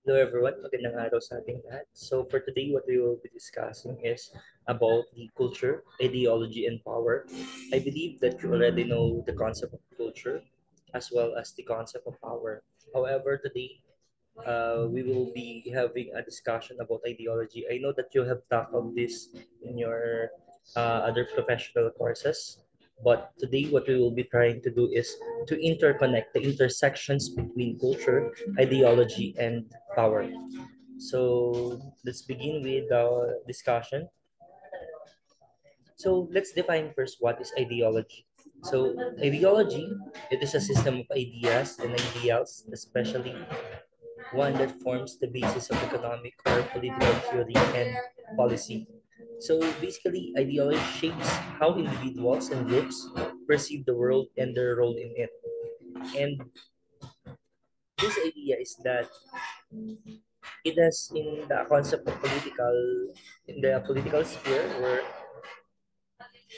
Hello everyone, magandang araw sa ating lahat. So for today, what we will be discussing is about the culture, ideology, and power. I believe that you already know the concept of culture as well as the concept of power. However, today we will be having a discussion about ideology. I know that you have tackled this in your other professional courses, but today what we will be trying to do is to interconnect the intersections between culture, ideology, and power. So let's begin with the discussion. So let's define first what is ideology. So ideology, it is a system of ideas and ideals, especially one that forms the basis of economic or political theory and policy. So basically, ideology shapes how individuals and groups perceive the world and their role in it. And this idea is that it has in the concept of in the political sphere, where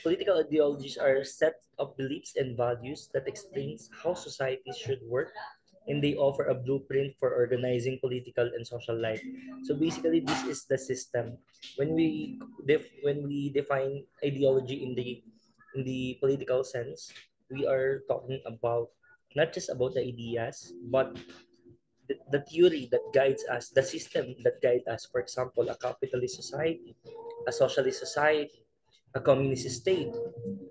political ideologies are set of beliefs and values that explains how societies should work, and they offer a blueprint for organizing political and social life. So basically, this is the system. When we define ideology in the political sense, we are talking about not just about the ideas, but the theory that guides us, the system that guides us. For example, a capitalist society, a socialist society, a communist state,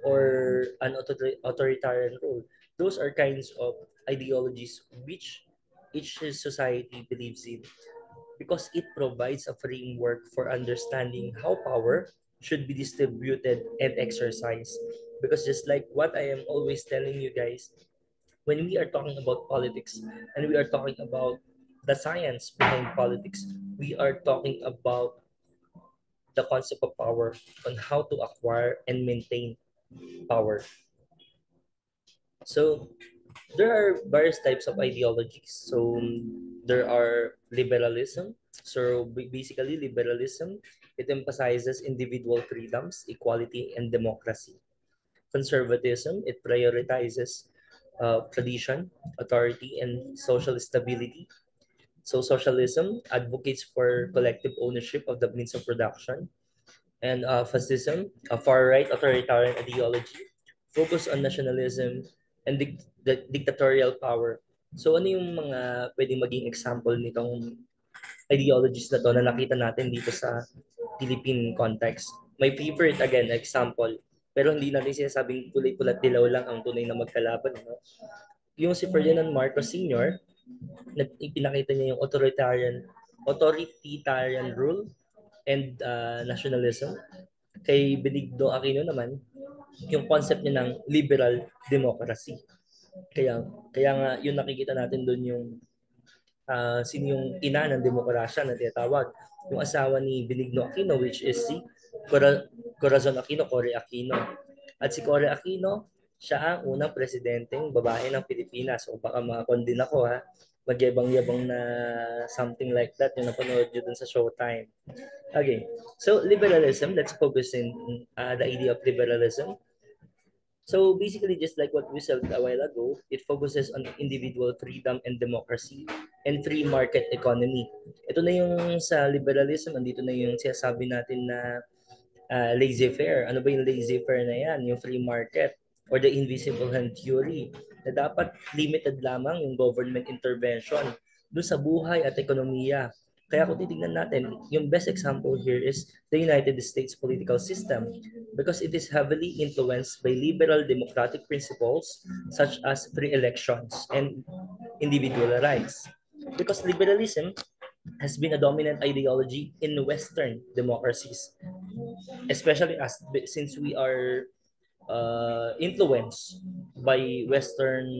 or an authoritarian rule. Those are kinds of ideologies which each society believes in, because it provides a framework for understanding how power should be distributed and exercised. Because just like what I am always telling you guys, when we are talking about politics and we are talking about the science behind politics, we are talking about the concept of power, on how to acquire and maintain power. So there are various types of ideologies. So there are liberalism. So basically, liberalism, it emphasizes individual freedoms, equality, and democracy. Conservatism, it prioritizes tradition, authority, and social stability. So socialism advocates for collective ownership of the means of production. And fascism, a far-right authoritarian ideology, focus on nationalism and dictatorial power. So ano yung mga pwedeng maging example nitong ideologies na to na nakita natin dito sa Philippine context? My favorite, again, example, pero hindi natin sinasabing kulay pulat dilaw lang ang tunay na magkalaban. No? Yung si Ferdinand Marcos Sr., ipinakita niya yung authoritarian rule and nationalism. Kay Benigno Aquino naman, yung concept niya ng liberal democracy. Kaya kaya nga yung nakikita natin doon yung sino yung ina ng demokrasya na tinatawag. Yung asawa ni Benigno Aquino, which is si Corazon Aquino, Cory Aquino. At si Cory Aquino, siya ang unang presidenteng babae ng Pilipinas. O baka makakondin ako ha. Magyabang-yabang na something like that yung napanood nyo dun sa Showtime. Okay, so liberalism, let's focus in the idea of liberalism. So basically, just like what we said a while ago, it focuses on individual freedom and democracy and free market economy. Ito na yung sa liberalism, andito na yung sinasabi natin na laissez-faire. Ano ba yung laissez-faire na yan? Yung free market or the invisible hand theory na dapat limited lamang yung government intervention doon sa buhay at ekonomiya. Kaya kung titignan natin, yung best example here is the United States political system, because it is heavily influenced by liberal democratic principles such as free elections and individual rights. Because liberalism has been a dominant ideology in Western democracies, especially as since we are influenced by Western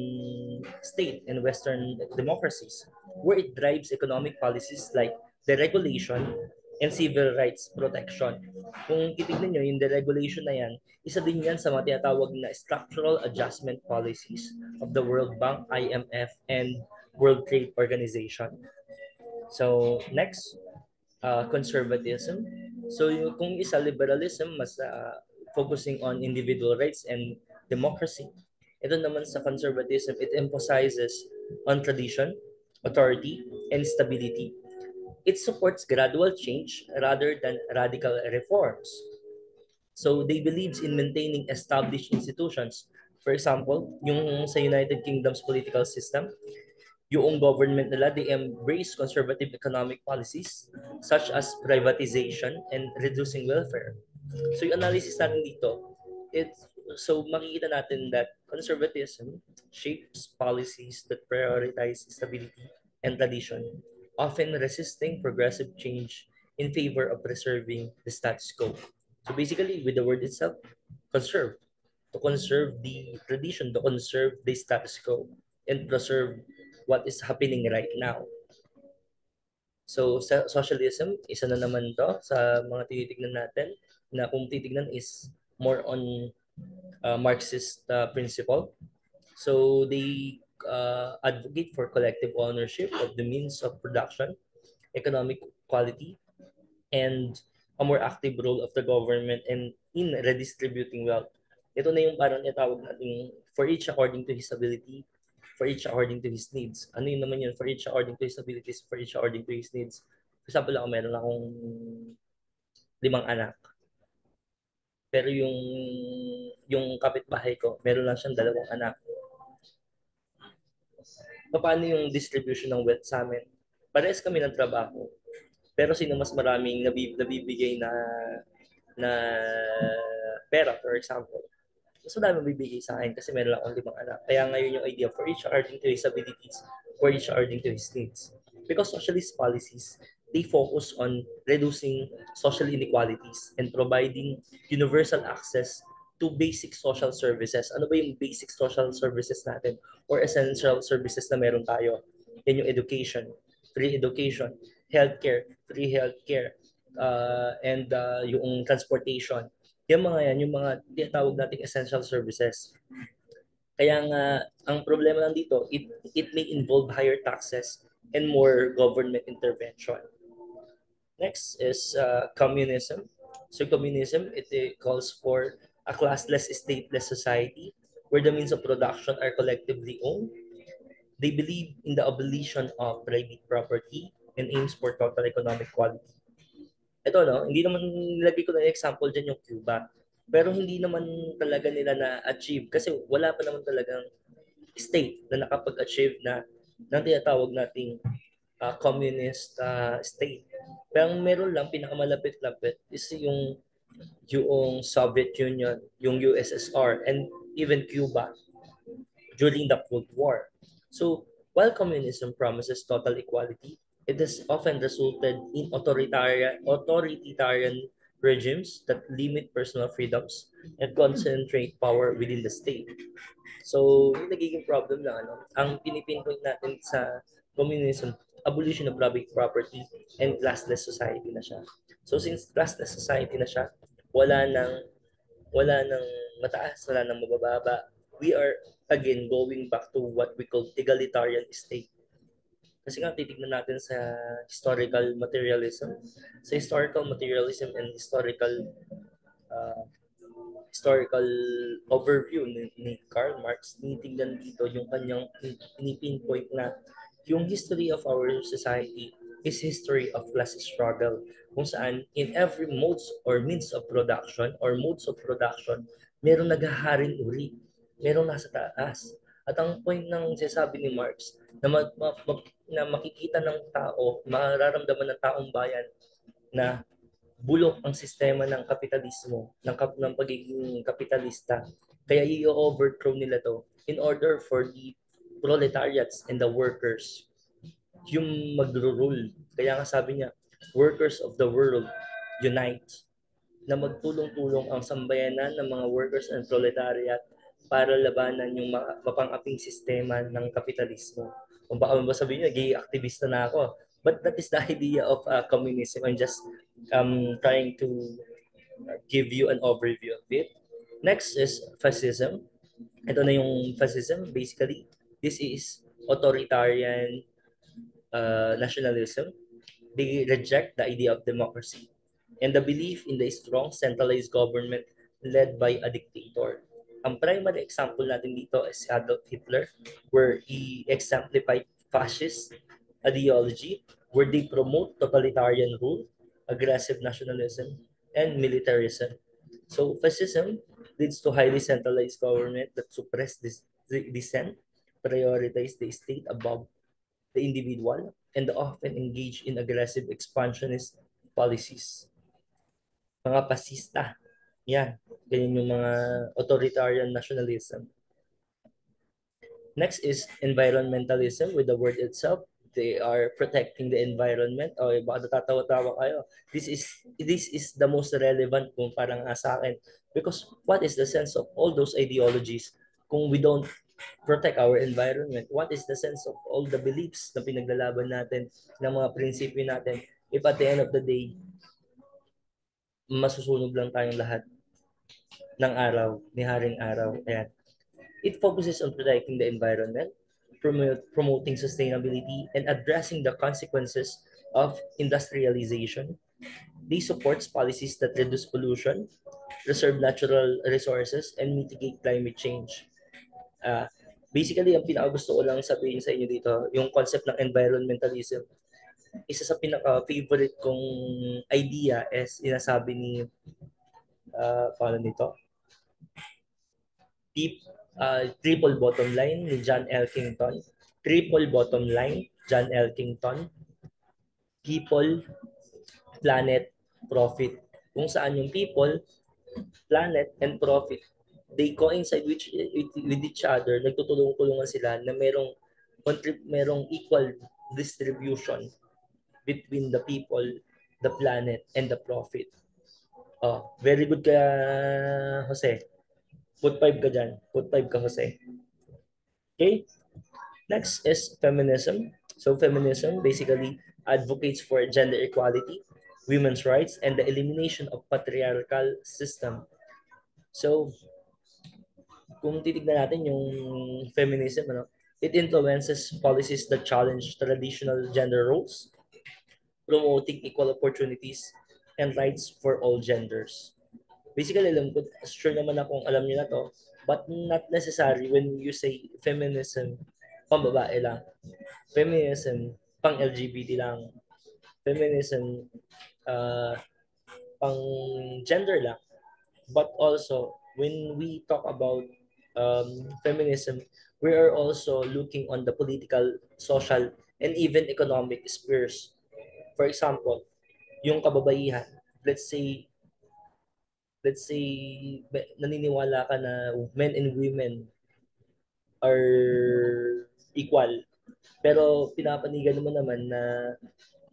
state and Western democracies, where it drives economic policies like deregulation and civil rights protection. Kung titignan nyo, yung deregulation na yan, isa din yan sa mga tinatawag na structural adjustment policies of the World Bank, IMF, and World Trade Organization. So, next, conservatism. So kung isa liberalism, mas focusing on individual rights and democracy. Ito naman sa conservatism, it emphasizes on tradition, authority, and stability. it supports gradual change rather than radical reforms. So they believes in maintaining established institutions. For example, yung sa United Kingdom's political system, yung government nila, they embrace conservative economic policies such as privatization and reducing welfare. So yung analysis natin dito, so makikita natin that conservatism shapes policies that prioritize stability and tradition, often resisting progressive change in favor of preserving the status quo. So basically, with the word itself, conserve, to conserve the tradition, to conserve the status quo, and preserve what is happening right now. So sa socialism, isa na naman to sa mga tinitignan natin na kung titignan is more on Marxist principle. So they advocate for collective ownership of the means of production, economic quality, and a more active role of the government and in redistributing wealth. Ito na yung parang itawag natin for each according to his ability, for each according to his needs. Ano yun naman yun? For each according to his abilities, for each according to his needs. For example, ako meron akong 5 anak. Pero yung kapitbahay ko, meron lang siyang 2 anak. Paano yung distribution ng wealth sa amin? Parehas kami ng trabaho. Pero sino mas maraming nabibigay na pera, for example, mas madami mabibigay sa akin kasi meron lang akong 5 anak. Kaya ngayon yung idea for each according to his abilities, for each according to his needs. Because socialist policies, they focus on reducing social inequalities and providing universal access to basic social services. Ano ba yung basic social services natin or essential services na meron tayo? Yan yung education, free education, healthcare, free healthcare, and yung transportation. Yung mga yan, yung mga tinatawag nating essential services. Kaya nga, ang problema lang dito, it may involve higher taxes and more government intervention. Next is communism. So communism, it calls for a classless, stateless society where the means of production are collectively owned. They believe in the abolition of private property and aims for total economic quality. Ito, no, hindi naman nilagay ko na example dyan yung Cuba. Pero hindi naman talaga nila na-achieve kasi wala pa naman talagang state na nakapag-achieve na ng tinatawag nating communist state. Pero meron lang, pinakamalapit-lapit is yung Soviet Union, yung USSR, and even Cuba during the Cold War. So, while communism promises total equality, it has often resulted in authoritarian regimes that limit personal freedoms and concentrate power within the state. So, yung nagiging problem na ang pinipinpoint natin sa communism, abolition of private property and classless society na siya. So, since classless society na siya, wala nang wala nang mataas, wala nang mabababa. We are again going back to what we call egalitarian state. Kasi nga titignan natin sa historical materialism. Sa historical materialism and uh, historical overview ni Karl Marx, tinitingnan dito yung kanyang pinipinpoint na yung history of our society is history of class struggle kung saan in every modes or means of production or modes of production, meron naghaharing uri, meron nasa taas. At ang point ng sinasabi ni Marx na, na makikita ng tao, mararamdaman ng taong bayan na bulok ang sistema ng kapitalismo, ng pagiging kapitalista. Kaya i-overthrow nila to in order for the proletariats and the workers yung magro-rule. Kaya nga sabi niya, workers of the world, unite. Na magtulong-tulong ang sambayanan ng mga workers and proletariat para labanan yung mapang-aping sistema ng kapitalismo. Kung baka sabihin niyo, gay activista na ako. But that is the idea of communism. I'm just trying to give you an overview of it. Next is fascism. Ito na yung fascism. Basically, this is authoritarian nationalism. They reject the idea of democracy and the belief in the strong centralized government led by a dictator. Ang primary example natin dito is Adolf Hitler, where he exemplified fascist ideology where they promote totalitarian rule, aggressive nationalism, and militarism. So fascism leads to highly centralized government that suppress dissent, prioritize the state above the individual, and often engage in aggressive expansionist policies. Mga pasista, yan. Ganyan yung mga authoritarian nationalism. Next is environmentalism with the word itself. They are protecting the environment. O, baka natatawa-tawa kayo. This is the most relevant kung parang sa akin. Because what is the sense of all those ideologies kung we don't protect our environment? What is the sense of all the beliefs na pinaglalaban natin, ng mga prinsipyo natin, if at the end of the day, masusunog lang tayong lahat ng araw, ni Haring Araw. Ayan. It focuses on protecting the environment, promoting sustainability, and addressing the consequences of industrialization. This supports policies that reduce pollution, preserve natural resources, and mitigate climate change. Basically, ang pinakagusto ko lang sabihin sa inyo dito, yung concept ng environmentalism, isa sa pinaka-favorite kong idea is inasabi ni, paano nito? Triple bottom line ni John Elkington. Triple bottom line, John Elkington. People, planet, profit. Kung saan yung people, planet, and profit, they coincide with each other. Nagtutulong-tulungan sila na merong equal distribution between the people, the planet, and the profit. Very good ka, Jose. Put 5 ka dyan. Put 5 ka, Jose. Okay? Next is feminism. So feminism basically advocates for gender equality, women's rights, and the elimination of patriarchal system. So, kung titignan natin yung feminism, it influences policies that challenge traditional gender roles, promoting equal opportunities and rights for all genders. Basically, alam ko, sure naman akong alam niyo na to, but not necessary when you say feminism, pambabae lang. Feminism, pang LGBT lang. Feminism, pang gender lang. But also, when we talk about feminism, we are also looking on the political, social, and even economic spheres. For example, yung kababaihan, let's say naniniwala ka na men and women are equal. Pero pinapanigan mo naman na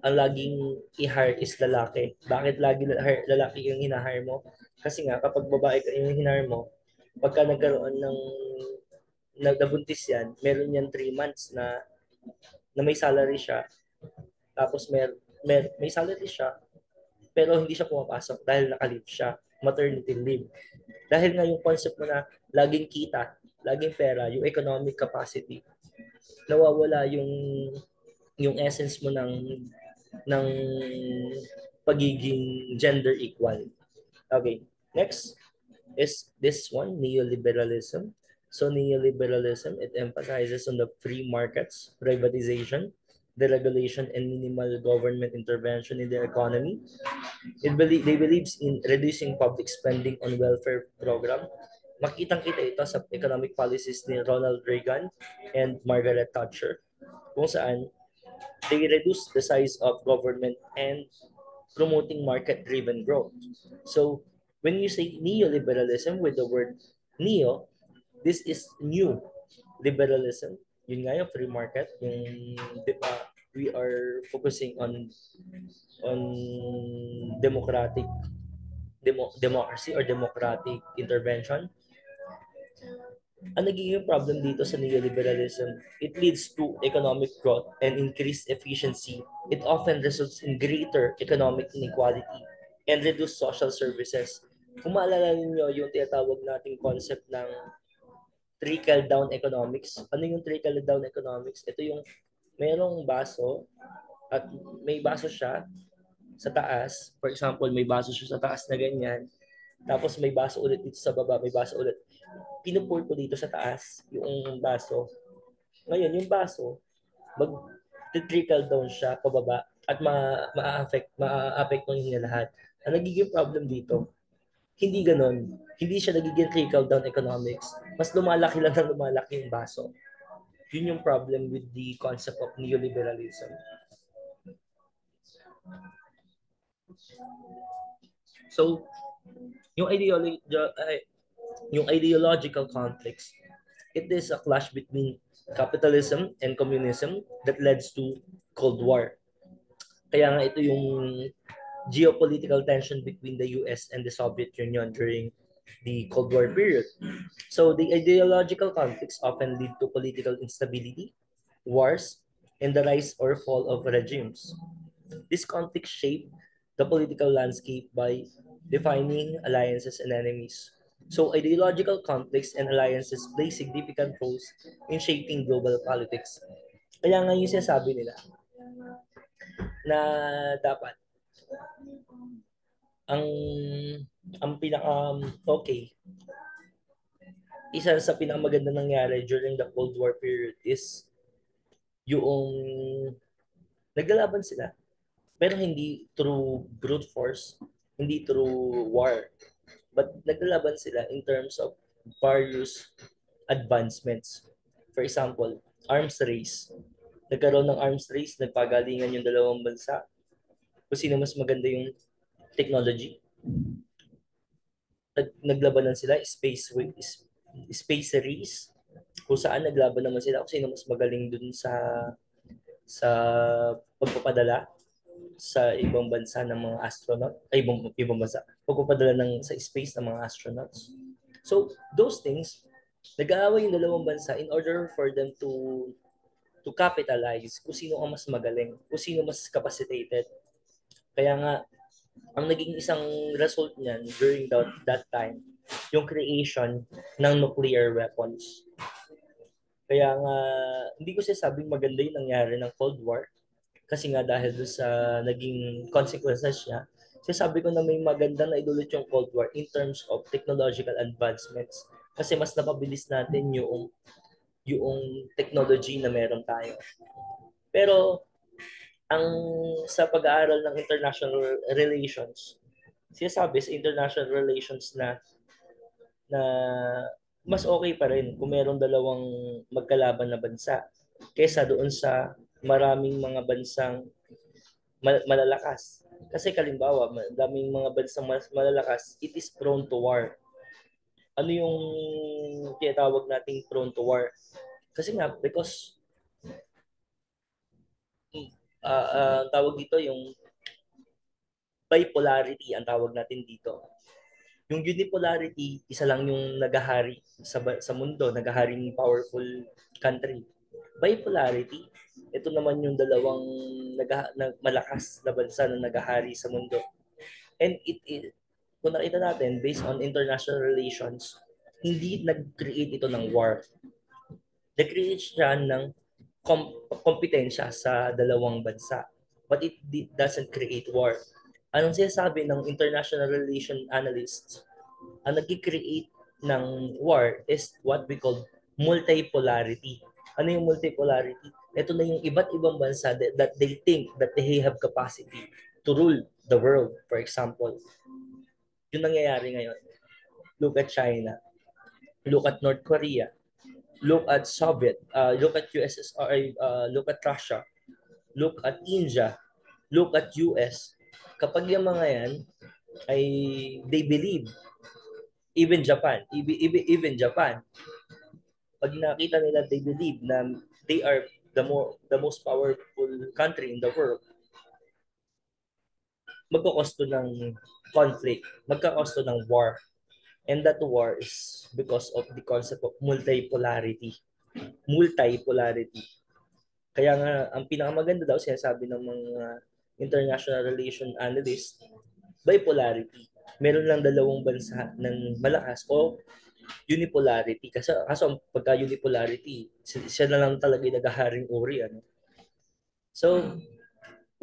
ang laging i-hire is lalaki. Bakit lagi lalaki yung hina-hire mo? Kasi nga, kapag babae ka yung hina-hire mo, pagka nagkaroon ng nabuntis yan, meron yan 3 months na may salary siya. Tapos may salary siya, pero hindi siya pumapasok dahil naka-leave siya. Maternity leave. Dahil nga yung concept mo na laging kita, laging pera, yung economic capacity, nawawala yung essence mo ng pagiging gender equal. Okay, next is this one, neoliberalism. So neoliberalism, it emphasizes on the free markets, privatization, deregulation, and minimal government intervention in the economy. They believes in reducing public spending on welfare program. Makitang-kita ito sa economic policies ni Ronald Reagan and Margaret Thatcher, kung saan they reduce the size of government and promoting market-driven growth. So when you say neoliberalism with the word neo, this is new liberalism. Yun nga yung free market, yung we are focusing on democracy or democratic intervention. Ang nagiging problem dito sa neoliberalism, it leads to economic growth and increased efficiency. It often results in greater economic inequality and reduced social services. Kung maalala ninyo yung tinatawag nating concept ng trickle-down economics. Ano yung trickle-down economics? Ito yung mayroong baso at may baso siya sa taas. For example, may baso siya sa taas na ganyan. Tapos may baso ulit dito sa baba, may baso ulit. Pinupour ko dito sa taas yung baso. Ngayon, yung baso, mag-trickle down siya pababa. at ma-apektuhan niya lahat. Ang nagiging problem dito, hindi ganon. Hindi siya nagiging trickle-down economics. Mas lumalaki lang ng lumalaki yung baso. Yun yung problem with the concept of neoliberalism. So, yung ideology, yung ideological conflicts, it is a clash between capitalism and communism that leads to Cold War. Kaya nga ito yung geopolitical tension between the US and the Soviet Union during the Cold War period. So the ideological conflicts often lead to political instability, wars, and the rise or fall of regimes. These conflicts shape the political landscape by defining alliances and enemies. So ideological conflicts and alliances play significant roles in shaping global politics. Kaya nga yung sinasabi nila na dapat ang pinaka okay, isa sa pinakamaganda nangyari during the Cold War period is yung naglalaban sila, pero hindi through brute force, hindi through war, but naglalaban sila in terms of various advancements. For example, arms race. Nagkaroon ng arms race, nagpagalingan yung dalawang bansa kung sino mas maganda yung technology. Naglabanan sila, space race, kung saan naglaban naman sila kung sino mas magaling dun sa pagpapadala sa ibang bansa ng mga astronaut, ay ibang bansa, pagpapadala sa space ng mga astronauts. So, those things, nag-aaway yung dalawang bansa in order for them to capitalize kung sino ang mas magaling, kung sino mas capacitated. Kaya nga, ang naging isang result niyan during that time, yung creation ng nuclear weapons. Kaya nga, hindi ko sinasabing maganda yung nangyari ng Cold War, kasi nga dahil doon sa naging consequences niya, sabi ko na may maganda na idulot yung Cold War in terms of technological advancements. Kasi mas napabilis natin yung technology na meron tayo. Pero ang sa pag-aaral ng international relations, sinasabi sa international relations na mas okay pa rin kung merong dalawang magkalaban na bansa kaysa doon sa maraming mga bansang malalakas. Kasi kalimbawa, daming mga bansang mas malalakas, it is prone to war. Ano yung tinatawag nating prone to war? Kasi nga, because tawag dito yung bipolarity ang tawag natin dito. Yung unipolarity, isa lang yung nagahari sa mundo, nagaharing powerful country. Bipolarity, ito naman yung dalawang malakas na bansa na nagahari sa mundo. And kung nakita natin, based on international relations, hindi nag-create ito ng war. Nag-create siya ng kompetensya sa dalawang bansa. But it doesn't create war. Anong sinasabi ng international relation analysts? Ang nag-create ng war is what we call multipolarity. Ano yung multipolarity? Ito na yung iba't ibang bansa that they think that they have capacity to rule the world, for example. Yung nangyayari ngayon. Look at China. Look at North Korea. Look at Soviet. Look at USSR. Look at Russia. Look at India. Look at US. Kapag yung mga yan ay they believe, even Japan, pag nakita nila, they believe na they are the most powerful country in the world, magkakosto ng conflict, magkakosto ng war. And that war is because of the concept of multipolarity. Multipolarity. Kaya nga, ang pinakamaganda daw, sinasabi ng mga international relation analysts, bipolarity. Meron lang dalawang bansa ng malakas o unipolarity. Kaso pagka unipolarity, siya na lang talaga yung naghaharing uri. Ano? So,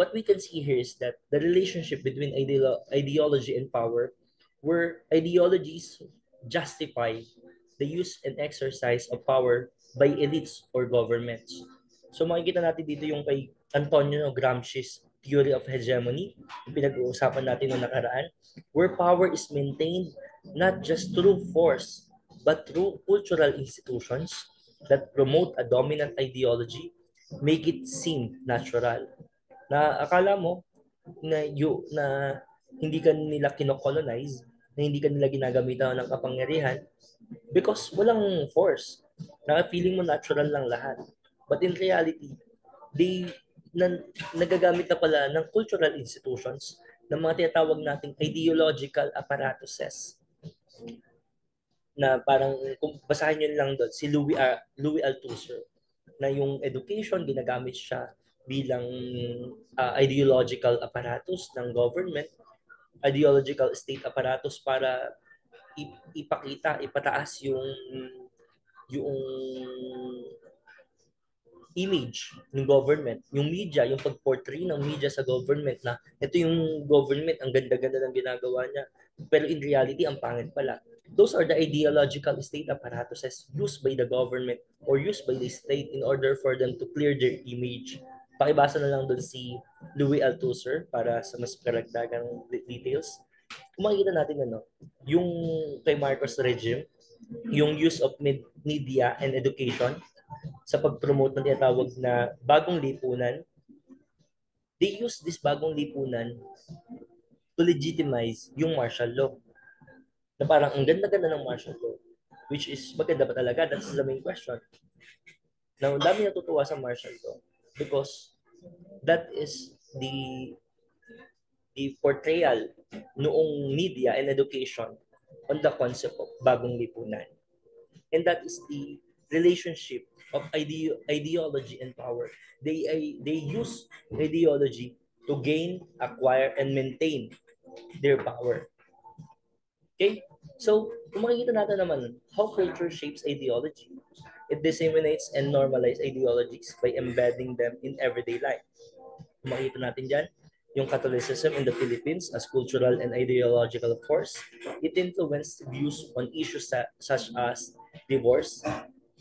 what we can see here is that the relationship between ideology and power, where ideologies justify the use and exercise of power by elites or governments. So makikita natin dito yung kay Antonio Gramsci's theory of hegemony, yung pinag-uusapan natin noong nakaraan, where power is maintained not just through force, but through cultural institutions that promote a dominant ideology, make it seem natural. Na akala mo na hindi ka nila kinocolonize, na hindi ka nila ginagamitan ng kapangyarihan because walang force. Na feeling mo natural lang lahat. But in reality, they nagagamit na pala ng cultural institutions ng mga tinatawag nating ideological apparatuses na parang kung basahin nyo lang doon si Louis Althusser na yung education ginagamit siya bilang ideological apparatus ng government, ideological state apparatus para ipataas yung image ng government, yung media, yung pag-portray ng media sa government na ito yung government, ang ganda-ganda ng ginagawa niya. Pero in reality, ang pangit pala. Those are the ideological state apparatuses used by the government or used by the state in order for them to clear their image. Pakibasa na lang doon si Louis Althusser para sa mas karagdagang details. Kung makikita natin yung kay Marcos regime, yung use of media and education sa pag-promote ng tinatawag na bagong lipunan, they use this bagong lipunan to legitimize yung martial law. Na parang ang ganda-ganda ng martial law, which is maganda ba talaga? That's the main question. Now, dami natutuwa sa martial law because that is the portrayal noong media and education on the concept of bagong lipunan. And that is the relationship of ideology and power. They use ideology to gain, acquire, and maintain their power. Okay? So, kung makikita natin naman how culture shapes ideology, it disseminates and normalizes ideologies by embedding them in everyday life. Kung makikita natin dyan, yung Catholicism in the Philippines as cultural and ideological force, it influenced views on issues such as divorce,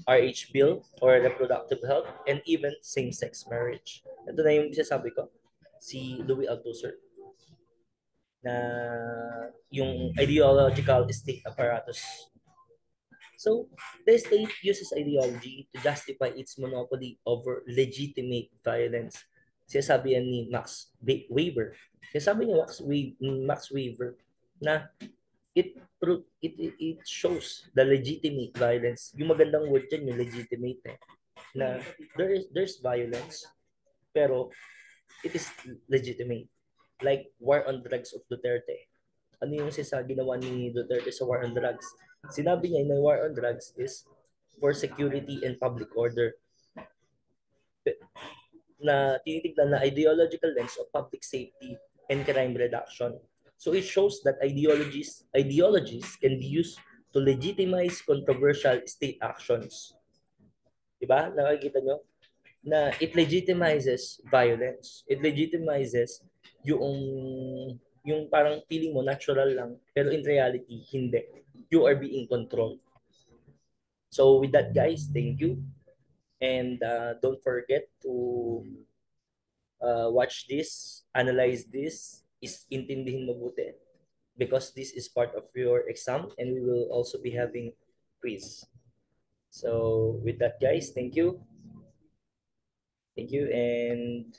RH bill, or reproductive health, and even same-sex marriage. Ito na yung sinasabi ko, si Louis Althusser, na yung ideological state apparatus. So, the state uses ideology to justify its monopoly over legitimate violence. Sinasabi yan ni Max Weber. Sinasabi ni Max Weber na it shows the legitimate violence. Yung magandang word dyan, yung legitimate na there's violence, pero it is legitimate. Like war on drugs of Duterte. Ano yung ginawa ni Duterte sa war on drugs? Sinabi niya na war on drugs is for security and public order, na tinitignan na ideological lens of public safety and crime reduction. So it shows that ideologies can be used to legitimize controversial state actions. Diba? Nakikita nyo? Na it legitimizes violence. It legitimizes yung parang feeling mo natural lang, pero in reality, hindi. You are being controlled. So with that, guys, thank you. And don't forget to watch this, analyze this, intindihin mabuti because this is part of your exam and we will also be having quiz. So with that, guys, thank you. Thank you and